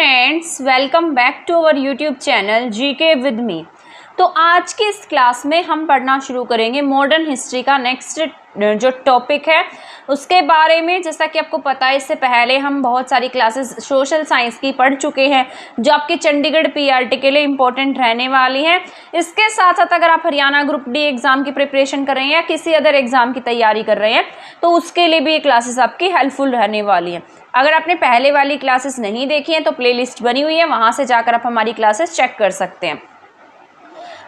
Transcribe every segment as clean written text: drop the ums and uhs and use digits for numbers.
Friends, welcome back to our YouTube channel GK with me. तो आज की इस क्लास में हम पढ़ना शुरू करेंगे मॉडर्न हिस्ट्री का नेक्स्ट जो टॉपिक है उसके बारे में। जैसा कि आपको पता है, इससे पहले हम बहुत सारी क्लासेस सोशल साइंस की पढ़ चुके हैं जो आपके चंडीगढ़ पीआरटी के लिए इम्पोर्टेंट रहने वाली हैं। इसके साथ साथ अगर आप हरियाणा ग्रुप डी एग्ज़ाम की प्रिपरेशन कर रहे हैं या किसी अदर एग्ज़ाम की तैयारी कर रहे हैं तो उसके लिए भी ये क्लासेस आपकी हेल्पफुल रहने वाली हैं। अगर आपने पहले वाली क्लासेस नहीं देखी हैं तो प्लेलिस्ट बनी हुई है, वहाँ से जाकर आप हमारी क्लासेस चेक कर सकते हैं।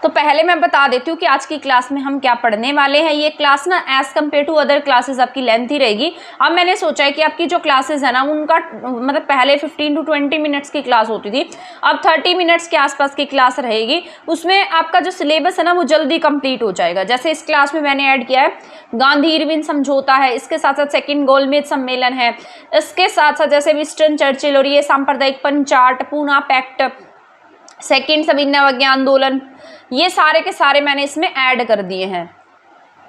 तो पहले मैं बता देती हूँ कि आज की क्लास में हम क्या पढ़ने वाले हैं। ये क्लास ना as compare to other classes आपकी लेंथ ही रहेगी। अब मैंने सोचा है कि आपकी जो क्लासेस है ना उनका मतलब पहले 15 to 20 मिनट्स की क्लास होती थी, अब 30 मिनट्स के आसपास की क्लास रहेगी। उसमें आपका जो सिलेबस है ना वो जल्दी कंप्लीट हो जाएगा। जैसे इस क्लास में मैंने ऐड किया है गांधी इरविन समझौता है, इसके साथ साथ सेकंड गोलमेज सम्मेलन है, इसके साथ साथ जैसे विंस्टन चर्चिल और ये सांप्रदायिक पंचाट, पूना पैक्ट, सेकंड सविनय अवज्ञा आंदोलन, ये सारे के सारे मैंने इसमें ऐड कर दिए हैं।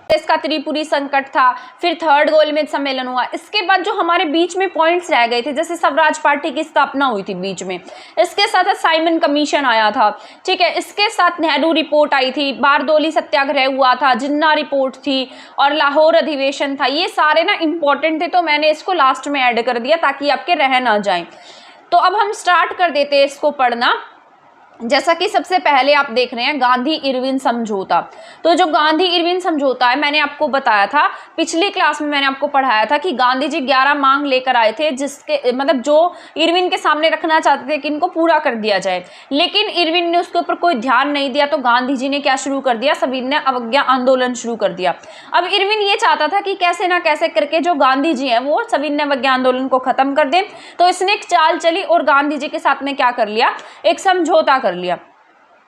इसका त्रिपुरी संकट था, फिर थर्ड गोलमेज सम्मेलन हुआ। इसके बाद जो हमारे बीच में पॉइंट्स रह गए थे, जैसे स्वराज पार्टी की स्थापना हुई थी बीच में, इसके साथ साथ साइमन कमीशन आया था, ठीक है, इसके साथ नेहरू रिपोर्ट आई थी, बारदोली सत्याग्रह हुआ था, जिन्ना रिपोर्ट थी और लाहौर अधिवेशन था। ये सारे ना इंपॉर्टेंट थे तो मैंने इसको लास्ट में ऐड कर दिया ताकि आपके रह ना जाएं। तो अब हम स्टार्ट कर देते हैं इसको पढ़ना। जैसा कि सबसे पहले आप देख रहे हैं गांधी इरविन समझौता। तो जो गांधी इरविन समझौता है, मैंने आपको बताया था पिछली क्लास में, मैंने आपको पढ़ाया था कि गांधी जी 11 मांग लेकर आए थे जिसके मतलब जो इरविन के सामने रखना चाहते थे कि इनको पूरा कर दिया जाए, लेकिन इरविन ने उसके ऊपर कोई ध्यान नहीं दिया। तो गांधी जी ने क्या शुरू कर दिया, सविनय अवज्ञा आंदोलन शुरू कर दिया। अब इरविन ये चाहता था कि कैसे ना कैसे करके जो गांधी जी हैं वो सविनय अवज्ञा आंदोलन को खत्म कर दें। तो इसने एक चाल चली और गांधी जी के साथ में क्या कर लिया, एक समझौता कर लिया।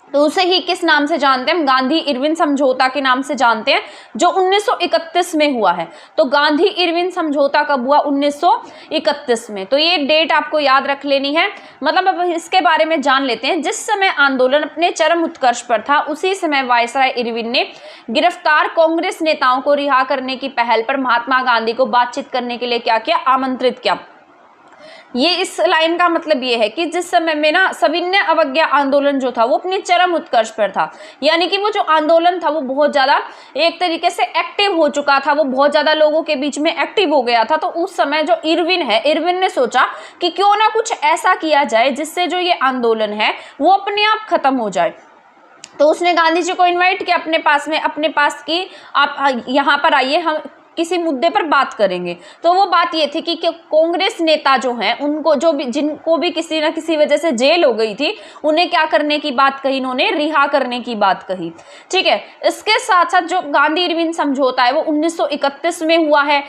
तो उसे ही किस नाम से जानते हैं, गांधी इरविन समझौता के नाम से जानते हैं, जो 1931 में हुआ है। तो गांधी इरविन समझौता कब हुआ, 1931 में। तो ये डेट आपको याद रख लेनी है। मतलब अब इसके बारे में जान लेते हैं। जिस समय आंदोलन अपने चरम उत्कर्ष पर था उसी समय वायसराय इरविन ने गिरफ्तार कांग्रेस नेताओं को रिहा करने की पहल पर महात्मा गांधी को बातचीत करने के लिए क्या किया, आमंत्रित किया। ये इस लाइन का मतलब ये है कि जिस समय में ना सविनय अवज्ञा आंदोलन जो था वो अपने चरम उत्कर्ष पर था, यानी कि वो जो आंदोलन था वो बहुत ज़्यादा एक तरीके से एक्टिव हो चुका था, वो बहुत ज़्यादा लोगों के बीच में एक्टिव हो गया था। तो उस समय जो इरविन है, इरविन ने सोचा कि क्यों ना कुछ ऐसा किया जाए जिससे जो ये आंदोलन है वो अपने आप खत्म हो जाए। तो उसने गांधी जी को इन्वाइट किया अपने पास की आप यहाँ पर आइए, हम किसी मुद्दे पर बात करेंगे। तो वो बात ये थी कि कांग्रेस नेता जो हैं उनको जिनको भी किसी ना किसी वजह से जेल हो गई थी उन्हें क्या करने की बात कही, इन्होंने रिहा करने की बात कही, ठीक है। इसके साथ साथ जो गांधी इरविन समझौता है वो 1931 में हुआ है।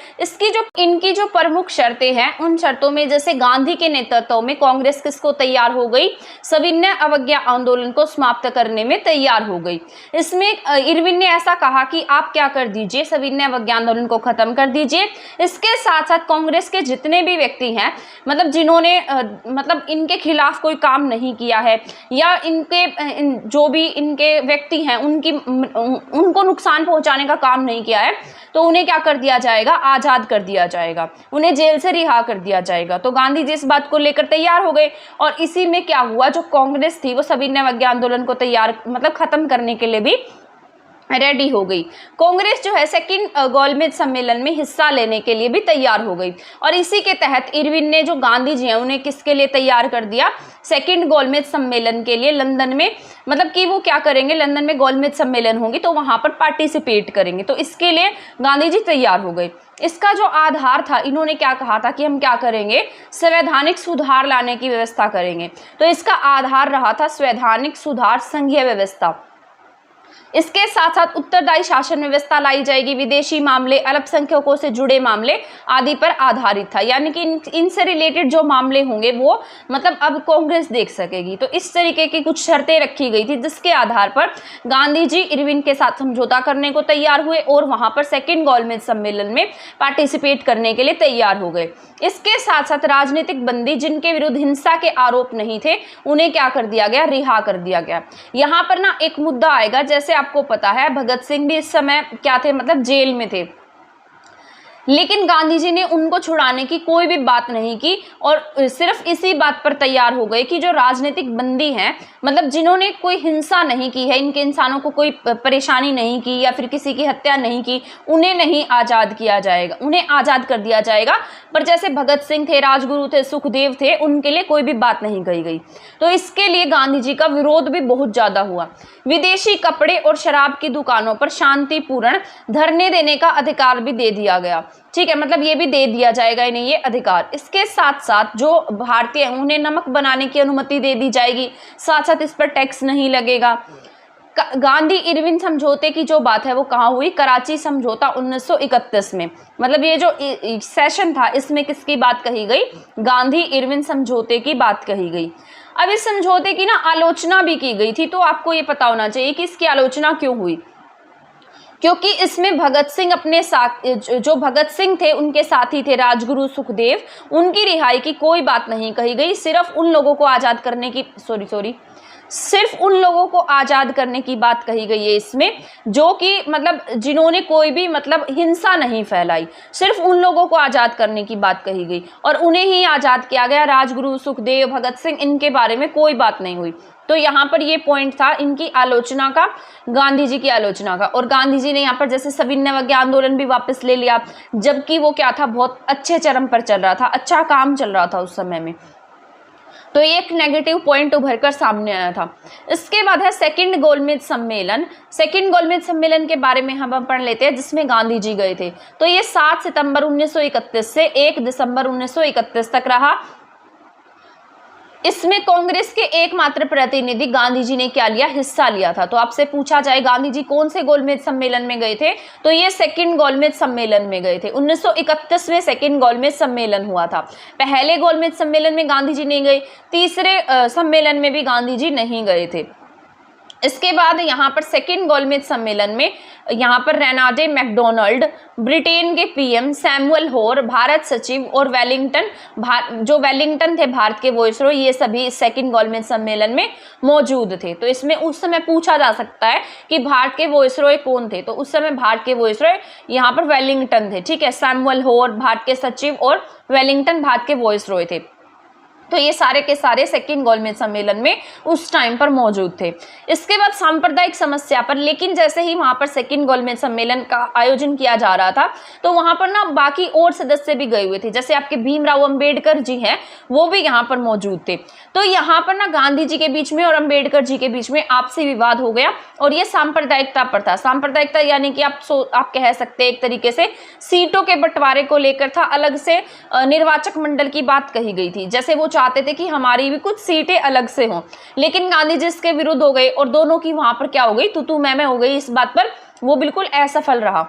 इनकी जो प्रमुख शर्तें हैं उन शर्तों में जैसे गांधी के नेतृत्व में कांग्रेस किसको तैयार हो गई, सविनय अवज्ञा आंदोलन को समाप्त करने में तैयार हो गई। इसमें इरविन ने ऐसा कहा कि आप क्या कर दीजिए, सविनय अवज्ञा आंदोलन खत्म कर दीजिए। इसके साथ साथ कांग्रेस के जितने भी व्यक्ति हैं, मतलब जिन्होंने मतलब इनके खिलाफ कोई काम नहीं किया है या जो भी इनके व्यक्ति हैं उनको नुकसान पहुंचाने का काम नहीं किया है, तो उन्हें क्या कर दिया जाएगा, आज़ाद कर दिया जाएगा, उन्हें जेल से रिहा कर दिया जाएगा। तो गांधी जी इस बात को लेकर तैयार हो गए और इसी में क्या हुआ, जो कांग्रेस थी वो सविनय अवज्ञा आंदोलन को मतलब खत्म करने के लिए भी रेडी हो गई। कांग्रेस जो है सेकंड गोलमेज सम्मेलन में हिस्सा लेने के लिए भी तैयार हो गई और इसी के तहत इरविन ने जो गांधी जी हैं उन्हें किसके लिए तैयार कर दिया, सेकंड गोलमेज सम्मेलन के लिए लंदन में, मतलब कि वो क्या करेंगे, लंदन में गोलमेज सम्मेलन होंगी तो वहां पर पार्टिसिपेट करेंगे। तो इसके लिए गांधी जी तैयार हो गए। इसका जो आधार था, इन्होंने क्या कहा था कि हम क्या करेंगे, संवैधानिक सुधार लाने की व्यवस्था करेंगे। तो इसका आधार रहा था संवैधानिक सुधार, संघीय व्यवस्था। इसके साथ साथ उत्तरदायी शासन व्यवस्था लाई जाएगी, विदेशी मामले, अल्पसंख्यकों से जुड़े मामले आदि पर आधारित था, यानी कि इनसे रिलेटेड जो मामले होंगे वो मतलब अब कांग्रेस देख सकेगी। तो इस तरीके की कुछ शर्तें रखी गई थी जिसके आधार पर गांधी जी इरविन के साथ समझौता करने को तैयार हुए और वहां पर सेकेंड गोलमेज सम्मेलन में पार्टिसिपेट करने के लिए तैयार हो गए। इसके साथ साथ राजनीतिक बंदी जिनके विरुद्ध हिंसा के आरोप नहीं थे उन्हें क्या कर दिया गया, रिहा कर दिया गया। यहाँ पर ना एक मुद्दा आएगा, जैसे आपको पता है भगत सिंह भी इस समय क्या थे, मतलब जेल में थे। लेकिन गांधी जी ने उनको छुड़ाने की कोई भी बात नहीं की और सिर्फ इसी बात पर तैयार हो गए कि जो राजनीतिक बंदी हैं, मतलब जिन्होंने कोई हिंसा नहीं की है, इनके इंसानों को कोई परेशानी नहीं की या फिर किसी की हत्या नहीं की, उन्हें नहीं आज़ाद किया जाएगा, उन्हें आज़ाद कर दिया जाएगा। पर जैसे भगत सिंह थे, राजगुरु थे, सुखदेव थे, उनके लिए कोई भी बात नहीं कही गई। तो इसके लिए गांधी जी का विरोध भी बहुत ज़्यादा हुआ। विदेशी कपड़े और शराब की दुकानों पर शांतिपूर्ण धरने देने का अधिकार भी दे दिया गया। ठीक है, मतलब ये भी दे दिया जाएगा इन्हें ये अधिकार। इसके साथ साथ जो भारतीय हैं उन्हें नमक बनाने की अनुमति दे दी जाएगी, साथ साथ इस पर टैक्स नहीं लगेगा। गांधी इरविन समझौते की जो बात है वो कहाँ हुई? कराची समझौता 1931 में। मतलब ये जो सेशन था इसमें किसकी बात कही गई? गांधी इरविन समझौते की बात कही गई। अब इस समझौते की ना आलोचना भी की गई थी, तो आपको ये पता होना चाहिए कि इसकी आलोचना क्यों हुई। क्योंकि इसमें भगत सिंह अपने साथ, जो भगत सिंह थे उनके साथी थे राजगुरु सुखदेव, उनकी रिहाई की कोई बात नहीं कही गई। सिर्फ उन लोगों को आज़ाद करने की सिर्फ उन लोगों को आज़ाद करने की बात कही गई है इसमें, जो कि मतलब जिन्होंने कोई भी मतलब हिंसा नहीं फैलाई। सिर्फ उन लोगों को आज़ाद करने की बात कही गई और उन्हें ही आज़ाद किया गया। राजगुरु सुखदेव, भगत सिंह, इनके बारे में कोई बात नहीं हुई। तो यहाँ पर ये पॉइंट था इनकी आलोचना का, गांधी जी की आलोचना का। और गांधी जी ने यहाँ पर जैसे सविनय अवज्ञा आंदोलन भी वापस ले लिया, जबकि वो क्या था, बहुत अच्छे चरम पर चल रहा था, अच्छा काम चल रहा था उस समय में। तो ये एक नेगेटिव पॉइंट उभर कर सामने आया था। इसके बाद है सेकंड गोलमेज सम्मेलन। सेकंड गोलमेज सम्मेलन के बारे में हम पढ़ लेते हैं, जिसमें गांधी जी गए थे। तो ये 7 सितंबर 1931 से 1 दिसंबर 1931 तक रहा। इसमें कांग्रेस के एकमात्र प्रतिनिधि गांधी जी ने क्या लिया? हिस्सा लिया था। तो आपसे पूछा जाए गांधी जी कौन से गोलमेज सम्मेलन में गए थे, तो ये सेकंड गोलमेज सम्मेलन में गए थे। 1931 में सेकंड गोलमेज सम्मेलन हुआ था। पहले गोलमेज सम्मेलन में गांधी जी नहीं गए, तीसरे सम्मेलन में भी गांधी जी नहीं गए थे। इसके बाद यहाँ पर सेकंड गोलमेज सम्मेलन में यहाँ पर रेनाल्ड मैकडोनाल्ड, ब्रिटेन के पीएम सैमुअल होर, भारत सचिव और वेलिंगटन, जो वेलिंगटन थे भारत के वॉइसरॉय, ये सभी सेकंड गोलमेज सम्मेलन में मौजूद थे। तो इसमें उस समय पूछा जा सकता है कि भारत के वॉइसरॉय कौन थे, तो उस समय भारत के वॉइसरॉय यहाँ पर वेलिंगटन थे। ठीक है, सैमुअल होर भारत के सचिव और वेलिंगटन भारत के वॉइसरॉय थे। तो ये सारे के सारे सेकंड गोलमेज सम्मेलन में उस टाइम पर मौजूद थे। इसके बाद सांप्रदायिक समस्या पर, लेकिन जैसे ही वहां पर सेकंड गोलमेज सम्मेलन का आयोजन किया जा रहा था, तो वहां पर ना बाकी और सदस्य भी गए हुए थे, जैसे आपके भीमराव अंबेडकर जी हैं, वो भी यहाँ पर मौजूद थे। तो यहाँ पर ना गांधी जी के बीच में और अंबेडकर जी के बीच में आपसी विवाद हो गया, और ये सांप्रदायिकता पर था। सांप्रदायिकता यानी कि आप कह सकते हैं एक तरीके से सीटों के बंटवारे को लेकर था। अलग से निर्वाचक मंडल की बात कही गई थी, जैसे वो चाहते थे कि हमारी भी कुछ सीटें अलग से हों, लेकिन गांधी जी इसके विरुद्ध हो गए और दोनों की वहां पर क्या हो गई, तू मैं हो गई। इस बात पर वो बिल्कुल असफल रहा।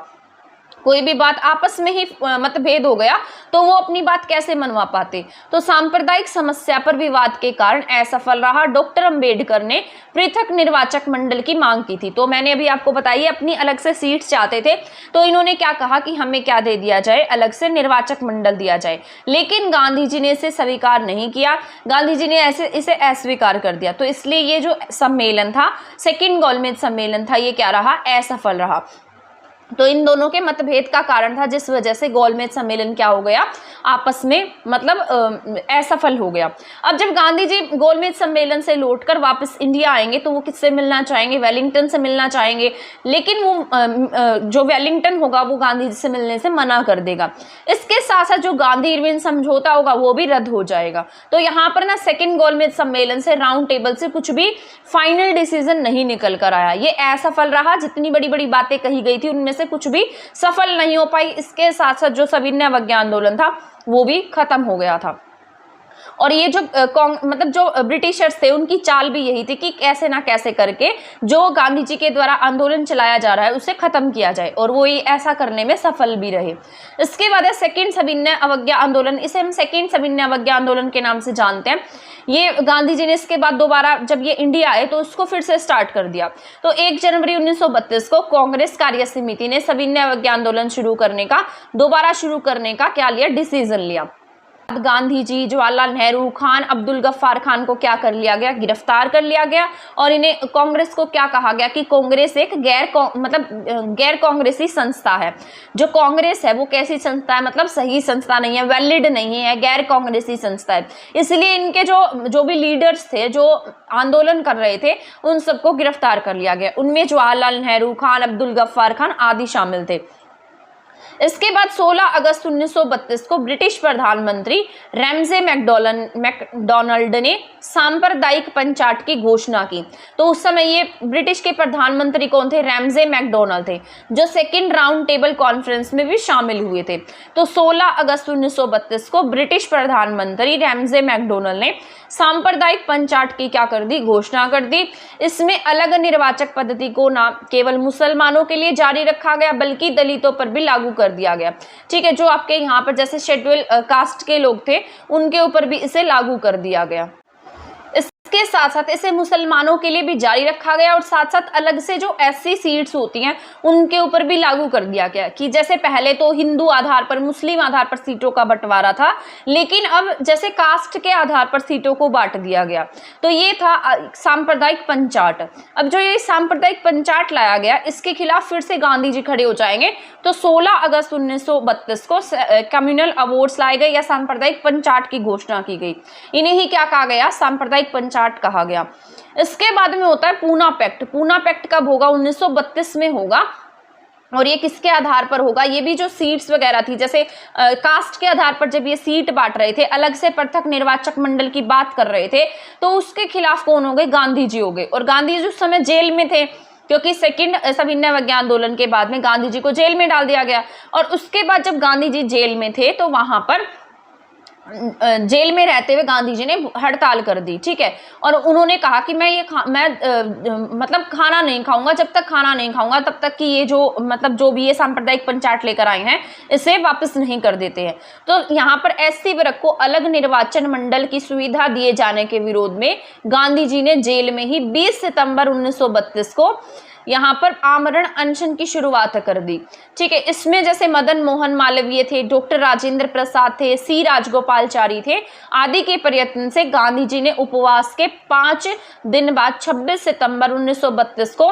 कोई भी बात आपस में ही मतभेद हो गया तो वो अपनी बात कैसे मनवा पाते। तो सांप्रदायिक समस्या पर विवाद के कारण असफल रहा। डॉक्टर अंबेडकर ने पृथक निर्वाचक मंडल की मांग की थी। तो मैंने अभी आपको बताई अपनी अलग से सीट चाहते थे, तो इन्होंने क्या कहा कि हमें क्या दे दिया जाए, अलग से निर्वाचक मंडल दिया जाए। लेकिन गांधी जी ने इसे स्वीकार नहीं किया, गांधी जी ने इसे अस्वीकार कर दिया। तो इसलिए ये जो सम्मेलन था, सेकेंड गोलमेज सम्मेलन था, ये क्या रहा, असफल रहा। तो इन दोनों के मतभेद का कारण था, जिस वजह से गोलमेज सम्मेलन क्या हो गया, आपस में मतलब असफल हो गया। अब जब गांधी जी गोलमेज सम्मेलन से लौटकर वापस इंडिया आएंगे तो वो किससे मिलना चाहेंगे, वेलिंगटन से मिलना चाहेंगे। लेकिन वो जो वेलिंगटन होगा वो गांधी जी से मिलने से मना कर देगा। इसके साथ साथ जो गांधी इरविन समझौता होगा वो भी रद्द हो जाएगा। तो यहाँ पर ना सेकेंड गोलमेज सम्मेलन से, राउंड टेबल से कुछ भी फाइनल डिसीजन नहीं निकल कर आया। ये असफल रहा। जितनी बड़ी बड़ी बातें कही गई थी उनमें से कुछ भी सफल नहीं हो पाई। इसके साथ साथ जो सविनय अवज्ञा आंदोलन था वो भी खत्म हो गया था। और ये जो मतलब जो ब्रिटिशर्स थे उनकी चाल भी यही थी कि कैसे ना कैसे करके जो गांधी जी के द्वारा आंदोलन चलाया जा रहा है उसे खत्म किया जाए, और वो ये ऐसा करने में सफल भी रहे। इसके बाद है सेकेंड सविनय अवज्ञा आंदोलन। इसे हम सेकेंड सविनय अवज्ञा आंदोलन के नाम से जानते हैं। ये गांधी जी ने इसके बाद दोबारा जब ये इंडिया आए तो उसको फिर से स्टार्ट कर दिया। तो 1 जनवरी 1932 को कांग्रेस कार्य समिति ने सविनय अवज्ञा आंदोलन दोबारा शुरू करने का क्या लिया, डिसीजन लिया। गांधी जी, जवाहरलाल नेहरू, खान अब्दुल गफ्फार खान को क्या कर लिया गया, गिरफ्तार कर लिया गया। और इन्हें कांग्रेस को क्या कहा गया कि कांग्रेस एक गैर कांग्रेसी संस्था है। जो कांग्रेस है वो कैसी संस्था है, मतलब सही संस्था नहीं है, वैलिड नहीं है, गैर कांग्रेसी संस्था है। इसलिए इनके जो भी लीडर्स थे, जो आंदोलन कर रहे थे, उन सबको गिरफ्तार कर लिया गया। उनमें जवाहरलाल नेहरू, खान अब्दुल गफ्फार खान आदि शामिल थे। इसके बाद 16 अगस्त 1932 को ब्रिटिश प्रधानमंत्री रैमजे मैकडोनाल्ड ने सांप्रदायिक पंचायत की घोषणा की। तो उस समय ये ब्रिटिश के प्रधानमंत्री कौन थे, रैमजे मैकडोनाल्ड थे, जो सेकंड राउंड टेबल कॉन्फ्रेंस में भी शामिल हुए थे। तो 16 अगस्त 1932 को ब्रिटिश प्रधानमंत्री रैमजे मैकडोनाल्ड ने सांप्रदायिक पंचायत की क्या कर दी, घोषणा कर दी। इसमें अलग निर्वाचक पद्धति को ना केवल मुसलमानों के लिए जारी रखा गया बल्कि दलितों पर भी लागू कर दिया गया। ठीक है, जो आपके यहाँ पर जैसे शेड्यूल कास्ट के लोग थे उनके ऊपर भी इसे लागू कर दिया गया। इसके साथ साथ इसे मुसलमानों के लिए भी जारी रखा गया और साथ साथ अलग से जो एससी सीट्स होती हैं उनके ऊपर भी लागू कर दिया गया कि जैसे पहले तो हिंदू आधार पर, मुस्लिम आधार पर सीटों का बंटवारा था, लेकिन अब जैसे कास्ट के आधार पर सीटों को बांट दिया गया। तो ये था सांप्रदायिक पंचायत। अब जो ये सांप्रदायिक पंचायत लाया गया, इसके खिलाफ फिर से गांधी जी खड़े हो जाएंगे। तो 16 अगस्त 1932 को कम्युनल अवार्ड्स लाए गए या सांप्रदायिक पंचायत की घोषणा की गई। इन्हें ही क्या कहा गया, सांप्रदायिक पंचायत कहा गया। इसके बाद में होता है पूना पैक्ट। पूना पैक्ट कब होगा, 1932 में होगा। और ये किसके आधार पर होगा, ये भी जो सीट्स वगैरह थी, जैसे कास्ट के आधार पर जब ये सीट बांट रहे थे, अलग से पृथक निर्वाचक मंडल की बात कर रहे थे, तो उसके खिलाफ कौन हो गए, गांधी जी हो गए। और गांधी जी उस समय जेल में थे क्योंकि सेकंड सविनय अवज्ञा आंदोलन के बाद में गांधी जी को जेल में डाल दिया गया। और उसके बाद जब गांधी जी जेल में थे तो वहां पर जेल में रहते हुए गांधी जी ने हड़ताल कर दी। ठीक है, और उन्होंने कहा कि मैं मतलब खाना नहीं खाऊंगा, जब तक खाना नहीं खाऊंगा तब तक कि ये जो भी ये सांप्रदायिक पंचायत लेकर आए हैं इसे वापस नहीं कर देते हैं। तो यहाँ पर एससी वर्ग को अलग निर्वाचन मंडल की सुविधा दिए जाने के विरोध में गांधी जी ने जेल में ही 20 सितंबर 1932 को यहाँ पर आमरण अनशन की शुरुआत कर दी। ठीक है, इसमें जैसे मदन मोहन मालवीय थे, डॉक्टर राजेंद्र प्रसाद थे, सी राजगोपालचारी थे आदि के प्रयत्न से गांधी जी ने उपवास के 5 दिन बाद 26 सितंबर 1932 को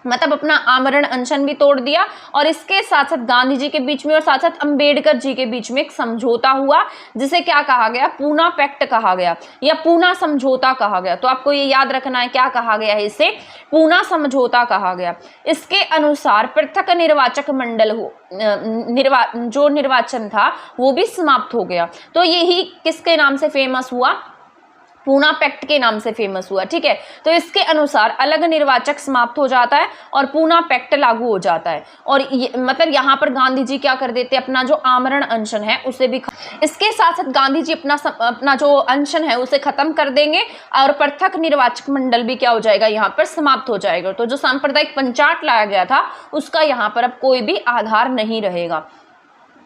मतलब अपना आमरण अनशन भी तोड़ दिया। और इसके साथ साथ गांधी जी के बीच में और साथ साथ अंबेडकर जी के बीच में एक समझौता हुआ जिसे क्या कहा गया, पूना पैक्ट कहा गया या पूना समझौता कहा गया। तो आपको ये याद रखना है क्या कहा गया है, इसे पूना समझौता कहा गया। इसके अनुसार पृथक निर्वाचक मंडल जो निर्वाचन था वो भी समाप्त हो गया। तो यही किसके नाम से फेमस हुआ, पूना पैक्ट के नाम से फेमस हुआ। ठीक है, तो इसके अनुसार अलग निर्वाचक समाप्त हो जाता है और पूना पैक्ट लागू हो जाता है। और मतलब यहाँ पर गांधी जी क्या कर देते हैं, अपना जो आमरण अनशन है उसे भी इसके साथ साथ गांधी जी अपना जो अनशन है उसे खत्म कर देंगे और पृथक निर्वाचक मंडल भी क्या हो जाएगा, यहाँ पर समाप्त हो जाएगा। तो जो सांप्रदायिक पंचायत लाया गया था उसका यहाँ पर अब कोई भी आधार नहीं रहेगा।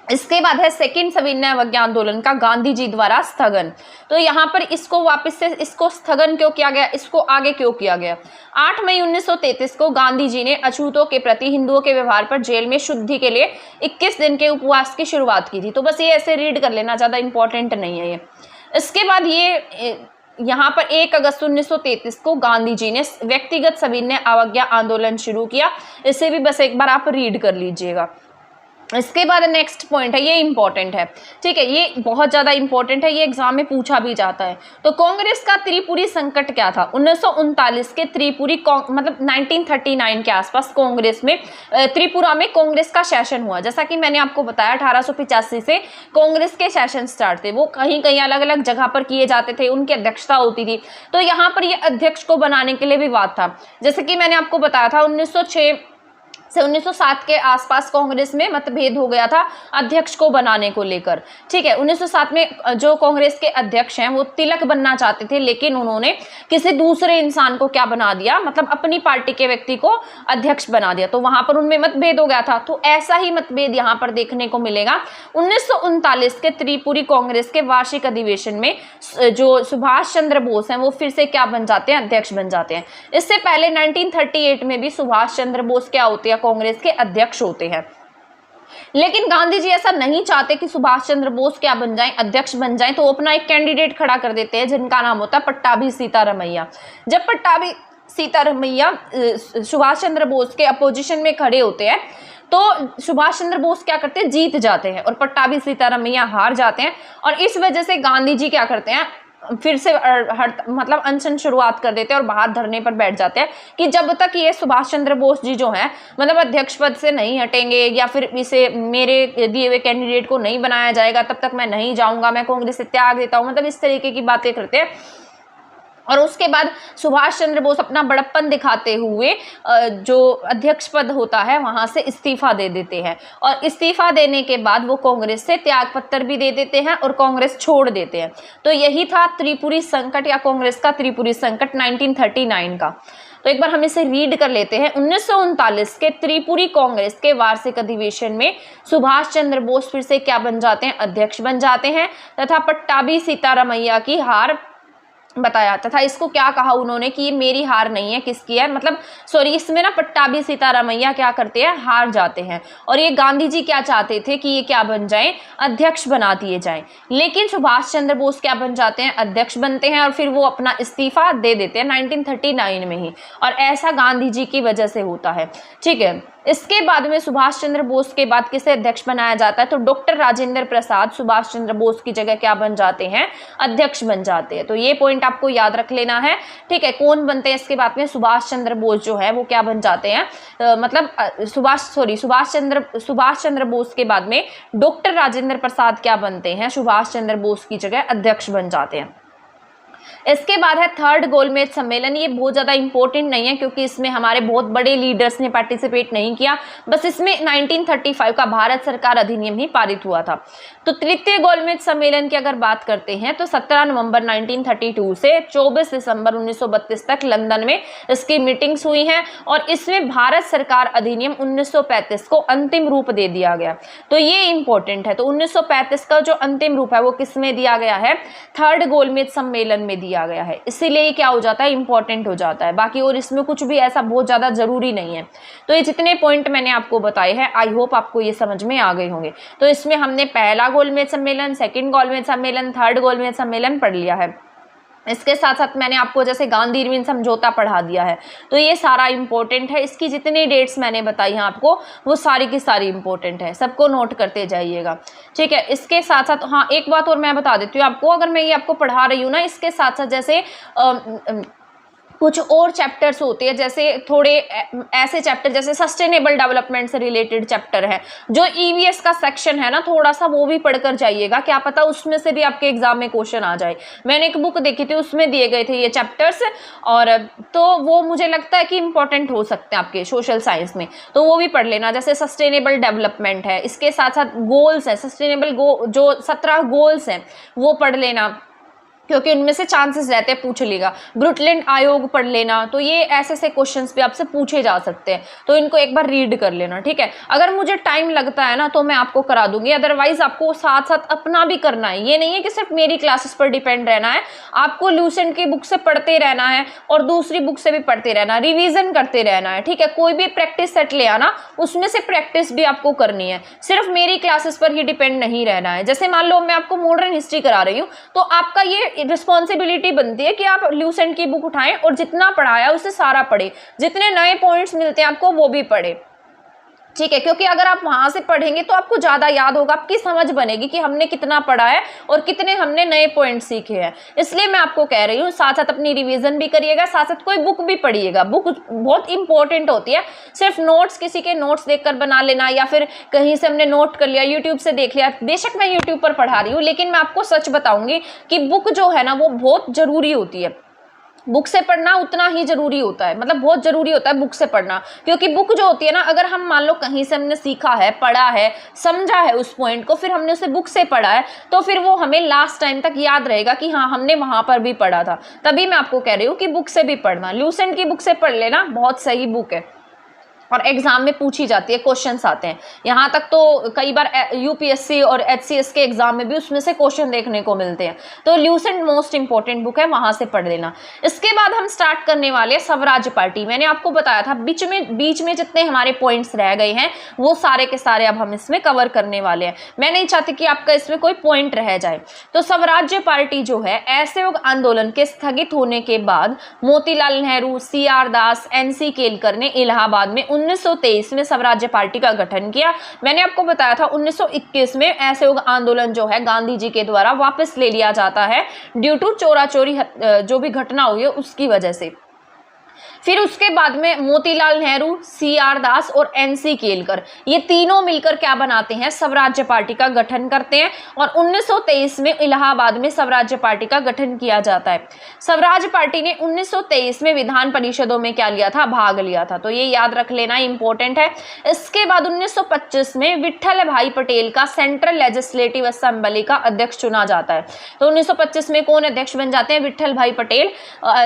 इसके बाद है सेकंड सविनय अवज्ञा आंदोलन का गांधी जी द्वारा स्थगन। तो यहाँ पर इसको वापस से इसको स्थगन क्यों किया गया, इसको आगे क्यों किया गया। 8 मई 1933 को गांधी जी ने अछूतों के प्रति हिंदुओं के व्यवहार पर जेल में शुद्धि के लिए 21 दिन के उपवास की शुरुआत की थी। तो बस ये ऐसे रीड कर लेना, ज़्यादा इंपॉर्टेंट नहीं है ये। इसके बाद ये यहाँ पर 1 अगस्त 1933 को गांधी जी ने व्यक्तिगत सविनय अवज्ञा आंदोलन शुरू किया। इसे भी बस एक बार आप रीड कर लीजिएगा। इसके बाद नेक्स्ट पॉइंट है, ये इंपॉर्टेंट है। ठीक है, ये बहुत ज़्यादा इंपॉर्टेंट है, ये एग्जाम में पूछा भी जाता है। तो कांग्रेस का त्रिपुरी संकट क्या था। 1939 के त्रिपुरी मतलब 1939 के आसपास कांग्रेस में त्रिपुरा में कांग्रेस का सेशन हुआ। जैसा कि मैंने आपको बताया 1885 से कांग्रेस के सेशन स्टार्ट थे। वो कहीं कहीं अलग अलग जगह पर किए जाते थे, उनकी अध्यक्षता होती थी। तो यहाँ पर ये अध्यक्ष को बनाने के लिए विवाद था। जैसे कि मैंने आपको बताया था 1906 से 1907 के आसपास कांग्रेस में मतभेद हो गया था अध्यक्ष को बनाने को लेकर। ठीक है, 1907 में जो कांग्रेस के अध्यक्ष हैं वो तिलक बनना चाहते थे, लेकिन उन्होंने किसी दूसरे इंसान को क्या बना दिया, मतलब अपनी पार्टी के व्यक्ति को अध्यक्ष बना दिया। तो वहां पर उनमें मतभेद हो गया था। तो ऐसा ही मतभेद यहाँ पर देखने को मिलेगा। 1939 के त्रिपुरी कांग्रेस के वार्षिक अधिवेशन में जो सुभाष चंद्र बोस हैं वो फिर से क्या बन जाते हैं, अध्यक्ष बन जाते हैं। इससे पहले 1938 में भी सुभाष चंद्र बोस क्या होते हैं, कांग्रेस के अध्यक्ष होते हैं। लेकिन गांधी जी ऐसा नहीं चाहते कि सुभाष चंद्र बोस क्या बन जाएं, अध्यक्ष बन जाएं, तो वो अपना एक कैंडिडेट खड़ा कर देते हैं जिनका नाम होता है पट्टाभी सीतारमैया। जब पट्टाभी सीतारमैया सुभाष चंद्र बोस के अपोजिशन में खड़े होते हैं तो सुभाष चंद्र बोस क्या करते हैं, जीत जाते हैं और पट्टाभी सीतारमैया हार जाते हैं। और इस वजह से गांधी जी क्या करते हैं, फिर से मतलब अनशन शुरुआत कर देते हैं और बाहर धरने पर बैठ जाते हैं कि जब तक ये सुभाष चंद्र बोस जी जो हैं मतलब अध्यक्ष पद से नहीं हटेंगे या फिर इसे मेरे दिए हुए कैंडिडेट को नहीं बनाया जाएगा तब तक मैं नहीं जाऊंगा, मैं कांग्रेस से त्याग देता हूं, मतलब इस तरीके की बातें करते हैं। और उसके बाद सुभाष चंद्र बोस अपना बड़प्पन दिखाते हुए जो अध्यक्ष पद होता है वहां से इस्तीफा दे देते हैं और इस्तीफा देने के बाद वो कांग्रेस से त्याग पत्र भी दे देते हैं और कांग्रेस छोड़ देते हैं। तो यही था त्रिपुरी संकट या कांग्रेस का त्रिपुरी संकट 1939 का। तो एक बार हम इसे रीड कर लेते हैं। 1939 के त्रिपुरी कांग्रेस के वार्षिक अधिवेशन में सुभाष चंद्र बोस फिर से क्या बन जाते हैं, अध्यक्ष बन जाते हैं तथा पट्टाभी सीतारमैया की हार बताया तथा इसको क्या कहा उन्होंने कि ये मेरी हार नहीं है, किसकी है, मतलब सॉरी इसमें ना पट्टाभी सीतारमैया क्या करते हैं, हार जाते हैं। और ये गांधी जी क्या चाहते थे कि ये क्या बन जाएं, अध्यक्ष बना दिए जाएं, लेकिन सुभाष चंद्र बोस क्या बन जाते हैं, अध्यक्ष बनते हैं और फिर वो अपना इस्तीफा दे देते हैं 1939 में ही। और ऐसा गांधी जी की वजह से होता है, ठीक है। इसके बाद में सुभाष चंद्र बोस के बाद किसे अध्यक्ष बनाया जाता है, तो डॉक्टर राजेंद्र प्रसाद सुभाष चंद्र बोस की जगह क्या बन जाते हैं, अध्यक्ष बन जाते हैं। तो ये पॉइंट आपको याद रख लेना है, ठीक है। कौन बनते हैं इसके बाद में, सुभाष चंद्र बोस जो है वो क्या बन जाते हैं, मतलब सुभाष चंद्र बोस के बाद में डॉक्टर राजेंद्र प्रसाद क्या बनते हैं, सुभाष चंद्र बोस की जगह अध्यक्ष बन जाते हैं। इसके बाद है थर्ड गोलमेज सम्मेलन। ये बहुत ज़्यादा इंपॉर्टेंट नहीं है क्योंकि इसमें हमारे बहुत बड़े लीडर्स ने पार्टिसिपेट नहीं किया, बस इसमें 1935 का भारत सरकार अधिनियम ही पारित हुआ था। तो तृतीय गोलमेज सम्मेलन की अगर बात करते हैं तो 17 नवंबर 1932 से 24 दिसंबर 1932 तक लंदन में इसकी मीटिंग्स हुई हैं और इसमें भारत सरकार अधिनियम 1935 को अंतिम रूप दे दिया गया। तो ये इंपॉर्टेंट है। तो 1935 का जो अंतिम रूप है वो किस में दिया गया है, थर्ड गोलमेज सम्मेलन में दिया गया है, इसीलिए क्या हो जाता है, इंपॉर्टेंट हो जाता है। बाकी और इसमें कुछ भी ऐसा बहुत ज्यादा जरूरी नहीं है। तो ये जितने पॉइंट मैंने आपको बताए हैं आई होप आपको ये समझ में आ गए होंगे। तो इसमें हमने पहला गोलमेज सम्मेलन, सेकंड गोलमेज सम्मेलन, थर्ड गोलमेज सम्मेलन पढ़ लिया है। इसके साथ साथ मैंने आपको जैसे गांधी इरविन समझौता पढ़ा दिया है। तो ये सारा इंपॉर्टेंट है। इसकी जितनी डेट्स मैंने बताई हैं आपको वो सारी की सारी इंपॉर्टेंट है, सबको नोट करते जाइएगा, ठीक है। इसके साथ साथ हाँ एक बात और मैं बता देती हूँ आपको, अगर मैं ये आपको पढ़ा रही हूँ ना इसके साथ साथ जैसे कुछ और चैप्टर्स होते हैं, जैसे थोड़े ऐसे चैप्टर जैसे सस्टेनेबल डेवलपमेंट से रिलेटेड चैप्टर है, जो ईवीएस का सेक्शन है ना थोड़ा सा वो भी पढ़कर जाइएगा, क्या पता उसमें से भी आपके एग्जाम में क्वेश्चन आ जाए। मैंने एक बुक देखी थी उसमें दिए गए थे ये चैप्टर्स, और तो वो मुझे लगता है कि इंपॉर्टेंट हो सकते हैं आपके सोशल साइंस में, तो वो भी पढ़ लेना। जैसे सस्टेनेबल डेवलपमेंट है, इसके साथ साथ गोल्स है, सस्टेनेबल जो 17 गोल्स हैं वो पढ़ लेना क्योंकि उनमें से चांसेस रहते हैं पूछ लेगा। ब्रुटलैंड आयोग पढ़ लेना, तो ये ऐसे क्वेश्चंस भी आपसे पूछे जा सकते हैं, तो इनको एक बार रीड कर लेना, ठीक है। अगर मुझे टाइम लगता है ना तो मैं आपको करा दूंगी, अदरवाइज आपको साथ साथ अपना भी करना है। ये नहीं है कि सिर्फ मेरी क्लासेस पर डिपेंड रहना है, आपको लूसेंट की बुक से पढ़ते रहना है और दूसरी बुक से भी पढ़ते रहना, रिविजन करते रहना है, ठीक है। कोई भी प्रैक्टिस सेट ले आना, उसमें से प्रैक्टिस भी आपको करनी है, सिर्फ मेरी क्लासेस पर ही डिपेंड नहीं रहना है। जैसे मान लो मैं आपको मॉडर्न हिस्ट्री करा रही हूँ तो आपका ये रिस्पॉन्सिबिलिटी बनती है कि आप ल्यूसेंट की बुक उठाएं और जितना पढ़ाया उसे सारा पढ़े, जितने नए पॉइंट्स मिलते हैं आपको वो भी पढ़े, ठीक है। क्योंकि अगर आप वहां से पढ़ेंगे तो आपको ज्यादा याद होगा, आपकी समझ बनेगी कि हमने कितना पढ़ा है और कितने हमने नए पॉइंट सीखे हैं। इसलिए मैं आपको कह रही हूँ साथ साथ अपनी रिवीजन भी करिएगा, साथ साथ कोई बुक भी पढ़िएगा। बुक बहुत इंपॉर्टेंट होती है। सिर्फ नोट्स किसी के नोट्स देखकर बना लेना या फिर कहीं से हमने नोट कर लिया, यूट्यूब से देख लिया, बेशक मैं यूट्यूब पर पढ़ा रही हूँ लेकिन मैं आपको सच बताऊंगी कि बुक जो है ना वो बहुत जरूरी होती है। बुक से पढ़ना उतना ही जरूरी होता है, मतलब बहुत जरूरी होता है बुक से पढ़ना, क्योंकि बुक जो होती है ना, अगर हम मान लो कहीं से हमने सीखा है, पढ़ा है, समझा है उस पॉइंट को, फिर हमने उसे बुक से पढ़ा है तो फिर वो हमें लास्ट टाइम तक याद रहेगा कि हाँ हमने वहां पर भी पढ़ा था। तभी मैं आपको कह रही हूँ कि बुक से भी पढ़ना, लूसेंट की बुक से पढ़ लेना, बहुत सही बुक है, और एग्जाम में पूछी जाती है, क्वेश्चंस आते हैं। यहाँ तक तो कई बार यूपीएससी और एचसीएस के एग्जाम में भी उसमें से क्वेश्चन देखने को मिलते हैं। तो ल्यूसेंट मोस्ट इंपॉर्टेंट बुक है, वहां से पढ़ लेना। इसके बाद हम स्टार्ट करने वाले स्वराज्य पार्टी। मैंने आपको बताया था बीच में जितने हमारे पॉइंट्स रह गए हैं वो सारे के सारे अब हम इसमें कवर करने वाले हैं। मैं नहीं चाहती कि आपका इसमें कोई पॉइंट रह जाए। तो स्वराज्य पार्टी जो है, असहयोग आंदोलन के स्थगित होने के बाद मोतीलाल नेहरू, CR दास, NC केलकर ने इलाहाबाद में 1923 में स्वराज्य पार्टी का गठन किया। मैंने आपको बताया था 1921 में असहयोग आंदोलन जो है गांधी जी के द्वारा वापस ले लिया जाता है ड्यू टू चोरा चोरी जो भी घटना हुई है उसकी वजह से। फिर उसके बाद में मोतीलाल नेहरू, CR दास और NC केलकर ये तीनों मिलकर क्या बनाते हैं, स्वराज्य पार्टी का गठन करते हैं और 1923 में इलाहाबाद में स्वराज्य पार्टी का गठन किया जाता है। स्वराज्य पार्टी ने 1923 में विधान परिषदों में क्या लिया था, भाग लिया था। तो ये याद रख लेना इंपॉर्टेंट है। इसके बाद 1925 में विट्ठल भाई पटेल का सेंट्रल लेजिस्लेटिव असेंबली का अध्यक्ष चुना जाता है। तो 1925 में कौन अध्यक्ष बन जाते हैं, विट्ठल भाई पटेल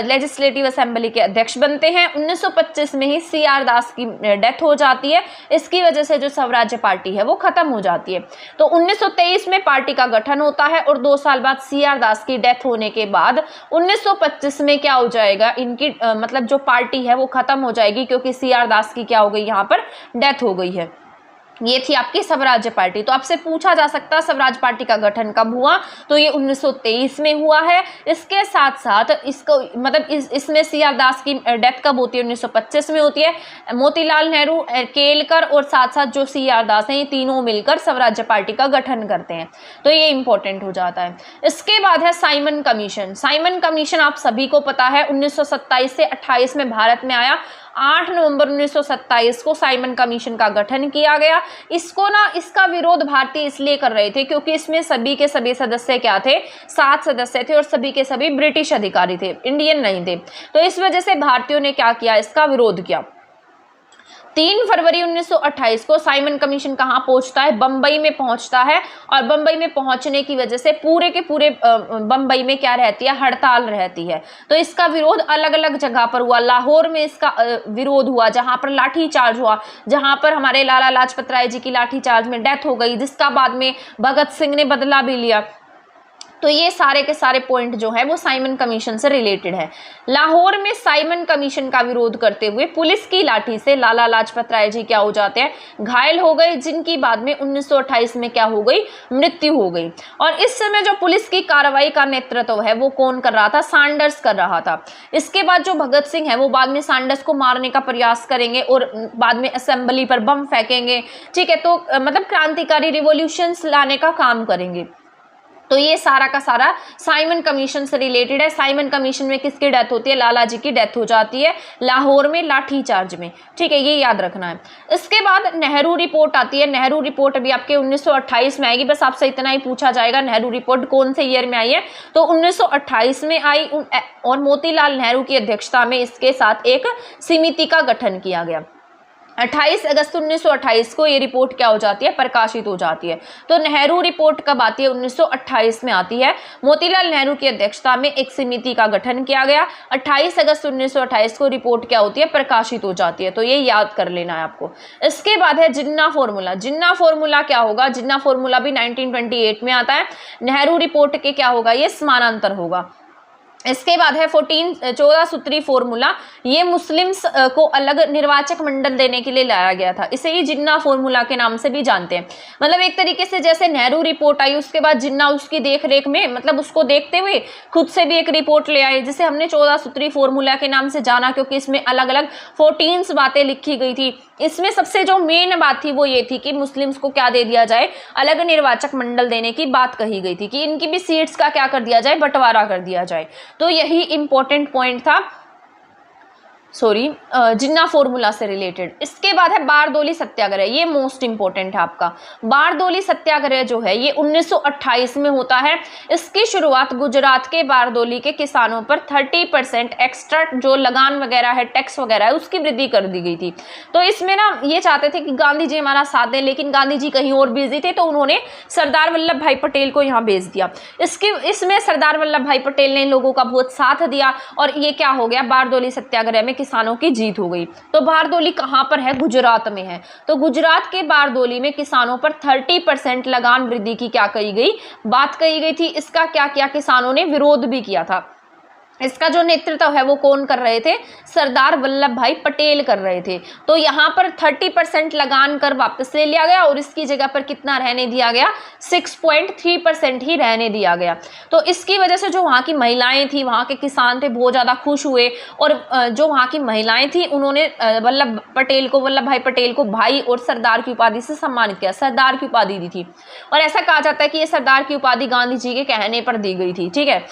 लेजिस्लेटिव असेंबली के अध्यक्ष बनते हैं। 1925 में ही CR दास की डेथ हो जाती है। इसकी वजह से जो स्वराज्य पार्टी है वो खत्म हो जाती है। तो 1923 में पार्टी का गठन होता है और 2 साल बाद CR दास की डेथ होने के बाद 1925 में क्या हो जाएगा, इनकी मतलब जो पार्टी है वो खत्म हो जाएगी, क्योंकि CR दास की क्या हो गई, यहाँ पर डेथ हो गई है। ये थी आपकी स्वराज्य पार्टी। तो आपसे पूछा जा सकता है स्वराज्य पार्टी का गठन कब हुआ, तो ये 1923 में हुआ है। इसके साथ साथ इसको मतलब इसमें CR दास की डेथ कब होती है, 1925 में होती है। मोतीलाल नेहरू, केलकर और साथ साथ जो CR दास हैं, ये तीनों मिलकर स्वराज्य पार्टी का गठन करते हैं। तो ये इंपॉर्टेंट हो जाता है। इसके बाद है साइमन कमीशन। साइमन कमीशन आप सभी को पता है 1927 से 28 में भारत में आया। 8 नवंबर 1927 को साइमन कमीशन का गठन किया गया। इसका विरोध भारतीय इसलिए कर रहे थे क्योंकि इसमें सभी के सभी सदस्य क्या थे, 7 सदस्य थे और सभी के सभी ब्रिटिश अधिकारी थे, इंडियन नहीं थे। तो इस वजह से भारतीयों ने क्या किया, इसका विरोध किया। 3 फरवरी 1928 को साइमन कमीशन कहाँ पहुंचता है, बंबई में पहुंचता है। और बंबई में पहुंचने की वजह से पूरे के पूरे बंबई में क्या रहती है, हड़ताल रहती है। तो इसका विरोध अलग अलग जगह पर हुआ। लाहौर में इसका विरोध हुआ, जहां पर लाठी चार्ज हुआ, जहां पर हमारे लाला लाजपत राय जी की लाठी चार्ज में डेथ हो गई, जिसका बाद में भगत सिंह ने बदला भी लिया। तो ये सारे के सारे पॉइंट जो है वो साइमन कमीशन से रिलेटेड है। लाहौर में साइमन कमीशन का विरोध करते हुए पुलिस की लाठी से लाला लाजपत राय जी क्या हो जाते हैं, घायल हो गए, जिनकी बाद में 1928 में क्या हो गई, मृत्यु हो गई। और इस समय जो पुलिस की कार्रवाई का नेतृत्व है वो कौन कर रहा था, सैंडर्स कर रहा था। इसके बाद जो भगत सिंह है वो बाद में सैंडर्स को मारने का प्रयास करेंगे और बाद में असेंबली पर बम फेंकेंगे, ठीक है। तो मतलब क्रांतिकारी रिवॉल्यूशंस लाने का काम करेंगे। तो ये सारा का सारा साइमन कमीशन से रिलेटेड है। साइमन कमीशन में किसकी डेथ होती है, लाला जी की डेथ हो जाती है लाहौर में लाठी चार्ज में, ठीक है, ये याद रखना है। इसके बाद नेहरू रिपोर्ट आती है। नेहरू रिपोर्ट अभी आपके 1928 में आएगी, बस आपसे इतना ही पूछा जाएगा नेहरू रिपोर्ट कौन से ईयर में आई है, तो 1928 में आई और मोतीलाल नेहरू की अध्यक्षता में इसके साथ एक समिति का गठन किया गया। 28 अगस्त 1928 को ये रिपोर्ट क्या हो जाती है, प्रकाशित हो जाती है। तो नेहरू रिपोर्ट कब आती है, 1928 में आती है। मोतीलाल नेहरू की अध्यक्षता में एक समिति का गठन किया गया। 28 अगस्त 1928 को रिपोर्ट क्या होती है, प्रकाशित हो जाती है। तो ये याद कर लेना है आपको। इसके बाद है जिन्ना फॉर्मूला। जिन्ना फॉर्मूला क्या होगा, जिन्ना फॉर्मूला भी 1928 में आता है। नेहरू रिपोर्ट के क्या होगा, ये समानांतर होगा। इसके बाद है 14 सूत्री फॉर्मूला। ये मुस्लिम्स को अलग निर्वाचक मंडल देने के लिए लाया गया था। इसे ही जिन्ना फॉर्मूला के नाम से भी जानते हैं। मतलब एक तरीके से जैसे नेहरू रिपोर्ट आई, उसके बाद जिन्ना उसकी देख रेख में, मतलब उसको देखते हुए खुद से भी एक रिपोर्ट ले आए, जिसे हमने 14 सूत्री फॉर्मूला के नाम से जाना, क्योंकि इसमें अलग अलग 14 बातें लिखी गई थी। इसमें सबसे जो मेन बात थी वो ये थी कि मुस्लिम्स को क्या दे दिया जाए, अलग निर्वाचक मंडल देने की बात कही गई थी कि इनकी भी सीट्स का क्या कर दिया जाए, बंटवारा कर दिया जाए। तो यही इंपॉर्टेंट पॉइंट था, जिन्ना फॉर्मूला से रिलेटेड। इसके बाद है बारदोली सत्याग्रह। ये मोस्ट इंपॉर्टेंट है आपका। बारदोली सत्याग्रह जो है ये 1928 में होता है। इसकी शुरुआत गुजरात के बारदोली के किसानों पर 30% एक्स्ट्रा जो लगान वगैरह है, टैक्स वगैरह है, उसकी वृद्धि कर दी गई थी। तो इसमें ना ये चाहते थे कि गांधी जी हमारा साथ दें, लेकिन गांधी जी कहीं और बिजी थे, तो उन्होंने सरदार वल्लभ भाई पटेल को यहाँ भेज दिया। इसमें सरदार वल्लभ भाई पटेल ने लोगों का बहुत साथ दिया और ये क्या हो गया, बारदोली सत्याग्रह में किसानों की जीत हो गई। तो बारदोली कहाँ पर है? गुजरात में है। तो गुजरात के बारदोली में किसानों पर 30% लगान वृद्धि की क्या कही गई? बात कही गई थी। इसका क्या किया? किसानों ने विरोध भी किया था। इसका जो नेतृत्व है वो कौन कर रहे थे? सरदार वल्लभ भाई पटेल कर रहे थे। तो यहाँ पर 30% लगान कर वापस ले लिया गया और इसकी जगह पर कितना रहने दिया गया? 6.3% ही रहने दिया गया। तो इसकी वजह से जो वहाँ की महिलाएं थी, वहाँ के किसान थे, बहुत ज़्यादा खुश हुए और जो वहाँ की महिलाएं थी उन्होंने वल्लभ भाई पटेल को भाई और सरदार की उपाधि से सम्मानित किया, सरदार की उपाधि दी थी। और ऐसा कहा जाता है कि ये सरदार की उपाधि गांधी जी के कहने पर दी गई थी। ठीक है।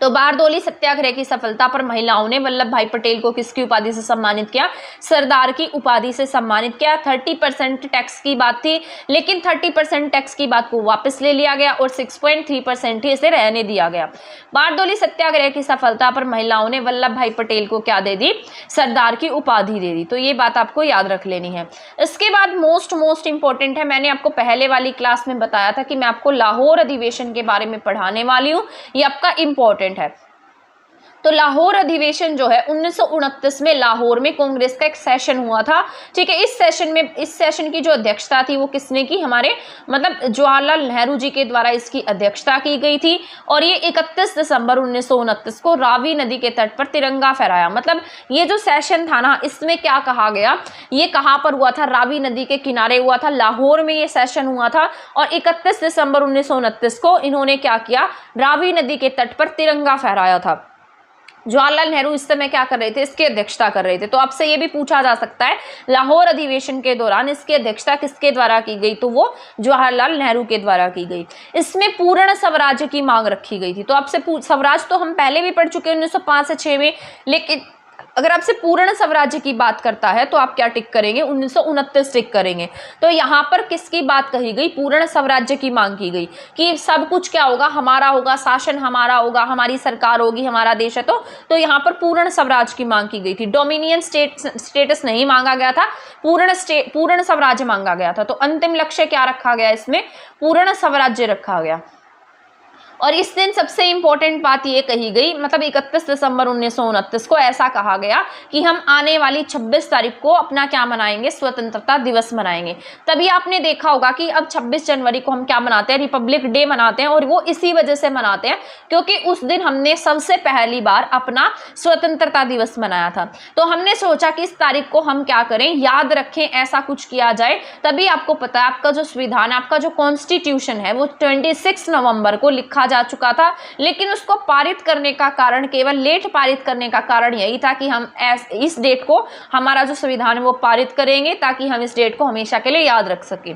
तो बारदोली सत्याग्रह की सफलता पर महिलाओं ने वल्लभ भाई पटेल को किसकी उपाधि से सम्मानित किया? सरदार की उपाधि से सम्मानित किया। 30% टैक्स की बात थी, लेकिन 30% टैक्स की बात को वापस ले लिया गया और 6.3% ही इसे रहने दिया गया। बारदोली सत्याग्रह की सफलता पर महिलाओं ने वल्लभ भाई पटेल को क्या दे दी? सरदार की उपाधि दे दी। तो ये बात आपको याद रख लेनी है। इसके बाद मोस्ट इंपॉर्टेंट है, मैंने आपको पहले वाली क्लास में बताया था कि मैं आपको लाहौर अधिवेशन के बारे में पढ़ाने वाली हूँ। ये आपका इंपॉर्टेंट है। तो लाहौर अधिवेशन जो है 1929 में लाहौर में कांग्रेस का एक सेशन हुआ था। ठीक है। इस सेशन की जो अध्यक्षता थी वो किसने की? हमारे जवाहरलाल नेहरू जी के द्वारा इसकी अध्यक्षता की गई थी। और ये 31 दिसंबर 1929 को रावी नदी के तट पर तिरंगा फहराया। ये जो सेशन था ना, इसमें क्या कहा गया? ये कहाँ पर हुआ था? रावी नदी के किनारे हुआ था, लाहौर में ये सेशन हुआ था। और 31 दिसंबर 1929 को इन्होंने क्या किया? रावी नदी के तट पर तिरंगा फहराया था। जवाहरलाल नेहरू इस समय क्या कर रहे थे? इसकी अध्यक्षता कर रहे थे। तो आपसे ये भी पूछा जा सकता है लाहौर अधिवेशन के दौरान इसकी अध्यक्षता किसके द्वारा की गई? तो वो जवाहरलाल नेहरू के द्वारा की गई। इसमें पूर्ण स्वराज्य की मांग रखी गई थी। तो आपसे स्वराज तो हम पहले भी पढ़ चुके हैं 1905 से 6 में, लेकिन अगर आपसे पूर्ण स्वराज्य की बात करता है तो आप क्या टिक करेंगे? 1929 टिक करेंगे। तो यहाँ पर किसकी बात कही गई? पूर्ण स्वराज्य की मांग की गई कि सब कुछ क्या होगा? हमारा होगा, शासन हमारा होगा, हमारी सरकार होगी, हमारा देश है। तो यहाँ पर पूर्ण स्वराज्य की मांग की गई थी। डोमिनियन स्टेटस नहीं मांगा गया था, पूर्ण स्वराज्य मांगा गया था। तो अंतिम लक्ष्य क्या रखा गया? इसमें पूर्ण स्वराज्य रखा गया। और इस दिन सबसे इंपॉर्टेंट बात ये कही गई, 31 दिसंबर 1929 को ऐसा कहा गया कि हम आने वाली 26 तारीख को अपना क्या मनाएंगे? स्वतंत्रता दिवस मनाएंगे। तभी आपने देखा होगा कि अब 26 जनवरी को हम क्या मनाते हैं? रिपब्लिक डे मनाते हैं। और वो इसी वजह से मनाते हैं क्योंकि उस दिन हमने सबसे पहली बार अपना स्वतंत्रता दिवस मनाया था। तो हमने सोचा कि इस तारीख को हम क्या करें? याद रखें, ऐसा कुछ किया जाए। तभी आपको पता है आपका जो संविधान, आपका जो कॉन्स्टिट्यूशन है वो 26 नवंबर को लिखा जा चुका था, लेकिन उसको पारित करने का कारण, केवल लेट पारित करने का कारण यही था कि हम इस डेट को, हमारा जो संविधान है वो पारित करेंगे ताकि हम इस डेट को हमेशा के लिए याद रख सकें।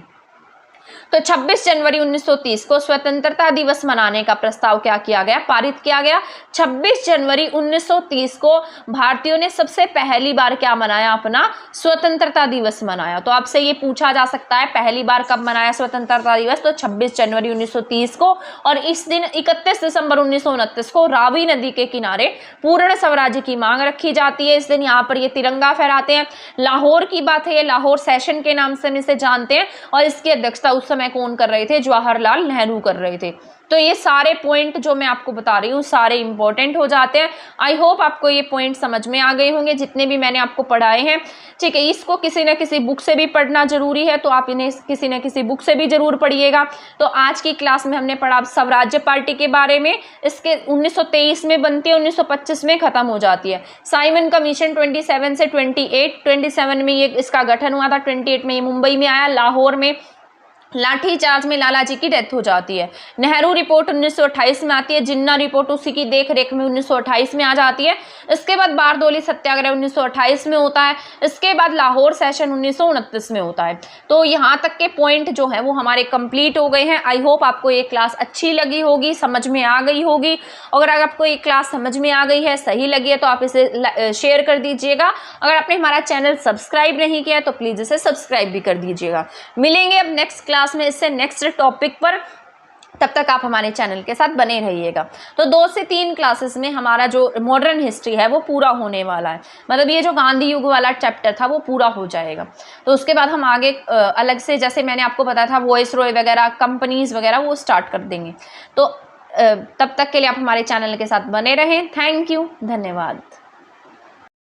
तो 26 जनवरी 1930 को स्वतंत्रता दिवस मनाने का प्रस्ताव क्या किया गया? पारित किया गया। 26 जनवरी 1930 को भारतीयों ने सबसे पहली बार क्या मनाया? अपना स्वतंत्रता दिवस मनाया। तो आपसे ये पूछा जा सकता है पहली बार कब मनाया स्वतंत्रता दिवस? तो 26 जनवरी 1930 को। और इस दिन 31 दिसंबर 1929 को रावी नदी के किनारे पूर्ण स्वराज्य की मांग रखी जाती है। इस दिन यहाँ पर ये तिरंगा फहराते हैं। लाहौर की बात है, ये लाहौर सेशन के नाम से हम इसे जानते हैं। और इसकी अध्यक्षता उस समय कौन कर रहे थे? जवाहरलाल नेहरू कर रहे थे। तो ये सारे पॉइंट जो मैं आपको बता रही हूँ सारे इंपॉर्टेंट हो जाते हैं। आई होप आपको ये पॉइंट समझ में आ गए होंगे जितने भी मैंने आपको पढ़ाए हैं। ठीक है। इसको किसी न किसी बुक से भी पढ़ना जरूरी है, तो आप इन्हें किसी न किसी बुक से भी जरूर पढ़िएगा। तो आज की क्लास में हमने पढ़ा स्वराज्य पार्टी के बारे में। इसके 1923 में बनती है, 1925 में खत्म हो जाती है। साइमन कमीशन 27 से 27 में ये इसका गठन हुआ था। 28 में ये मुंबई में आया, लाहौर में लाठीचार्ज में लाला जी की डेथ हो जाती है। नेहरू रिपोर्ट 1928 में आती है। जिन्ना रिपोर्ट उसी की देख रेख में 1928 में आ जाती है। इसके बाद बारदोली सत्याग्रह 1928 में होता है। इसके बाद लाहौर सेशन 1929 में होता है। तो यहाँ तक के पॉइंट जो है वो हमारे कंप्लीट हो गए हैं। आई होप आपको ये क्लास अच्छी लगी होगी, समझ में आ गई होगी। अगर आपको ये क्लास समझ में आ गई है, सही लगी है, तो आप इसे शेयर कर दीजिएगा। अगर आपने हमारा चैनल सब्सक्राइब नहीं किया है तो प्लीज़ इसे सब्सक्राइब भी कर दीजिएगा। मिलेंगे अब नेक्स्ट क्लास में इससे नेक्स्ट टॉपिक पर। तब तक आप हमारे चैनल के साथ बने रहिएगा। तो 2 से 3 क्लासेस में हमारा जो मॉडर्न हिस्ट्री है वो पूरा होने वाला है। ये जो गांधी युग वाला चैप्टर था वो पूरा हो जाएगा। तो उसके बाद हम आगे अलग से, जैसे मैंने आपको बताया था, वॉइस रॉय वगैरह, कंपनीज वगैरह वो स्टार्ट कर देंगे। तो तब तक के लिए आप हमारे चैनल के साथ बने रहें। थैंक यू, धन्यवाद।